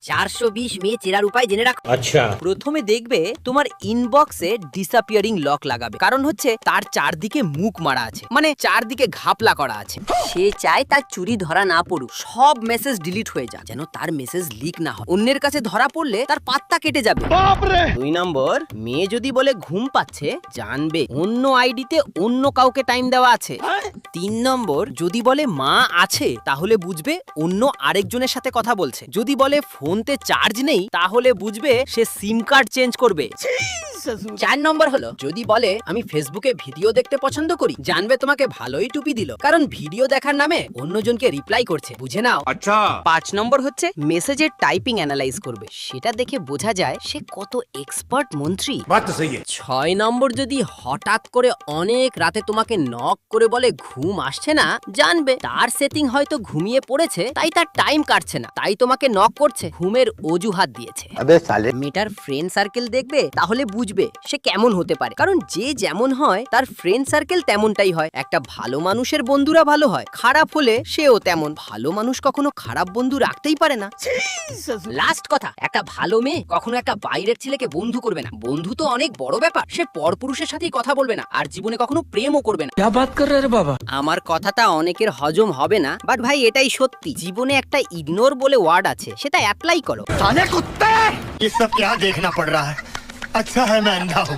420 মেয়ে চেনার উপায় জেনে রাখো। अच्छा প্রথমে দেখবে তোমার ইনবক্সে ডিসঅ্যাপিয়ারিং লক লাগাবে, কারণ হচ্ছে তার চারদিকে মুখ মারা আছে, মানে চারদিকে ঘাপলা করা আছে। সে চায় তার চুরি ধরা না পড়ুক, সব মেসেজ ডিলিট হয়ে যাক, যেন তার মেসেজ লিক না হয়। অন্যের কাছে ধরা পড়লে তার পাত্তা কেটে যাবে। 2 নম্বর, মেয়ে যদি বলে ঘুম পাচ্ছে, জানবে অন্য আইডিতে অন্য কাউকে টাইম দেওয়া আছে। 3 নম্বর, যদি বলে মা আছে, তাহলে বুঝবে অন্য আরেকজনের সাথে কথা বলছে। যদি বলে ফোনতে চার্জ নেই, তাহলে বুঝবে সে সিম কার্ড চেঞ্জ করবে। 4 নম্বর হলো, যদি বলে আমি ফেসবুকে ভিডিও দেখতে পছন্দ করি, জানবে তোমাকে ভালোই টুপি দিল, কারণ ভিডিও দেখার নামে অন্যজনকে রিপ্লাই করছে, বুঝে নাও। अच्छा 5 নম্বর হচ্ছে, মেসেজের টাইপিং অ্যানালাইজ করবে, সেটা দেখে বোঝা যায় সে কত এক্সপার্ট মন্ত্রী। बात तो सही है 6 নম্বর, যদি হঠাৎ করে অনেক রাতে তোমাকে নক করে বলে ঘুম আসছে না, জানবে তার সেটিং হয়তো ঘুমিয়ে পড়েছে, তাই তার টাইম কাটছে না, তাই তোমাকে নক করছে, ঘুমের অজুহাত দিয়েছে। মেয়েটার ফ্রেন্ড সার্কেল দেখবে, তাহলে বুঝবে সে কেমন হতে পারে, কারণ যে যেমন হয় তার ফ্রেন্ড সার্কেল তেমনটাই হয়। একটা ভালো মানুষের বন্ধুরা ভালো হয়, খারাপ হলে সেও তেমন। ভালো মানুষ কখনো খারাপ বন্ধু রাখতেই পারে না। লাস্ট কথা, একটা ভালো মেয়ে কখনো একটা বাইরের ছেলেকে বন্ধু করবে না। বন্ধু তো অনেক বড় ব্যাপার, সে পরপুরুষের সাথেই কথা বলবে না, আর জীবনে কখনো প্রেমও করবে না। क्या बात कर रहे हैं बाबा? আমার কথাটা অনেকের হজম হবে না, বাট ভাই এটাই সত্যি। জীবনে একটা ইগনোর বলে ওয়ার্ড আছে, সেটা অ্যাপ্লাই করো। ये सब क्या देखना पड़ रहा है अच्छा है मैं अंधा हूँ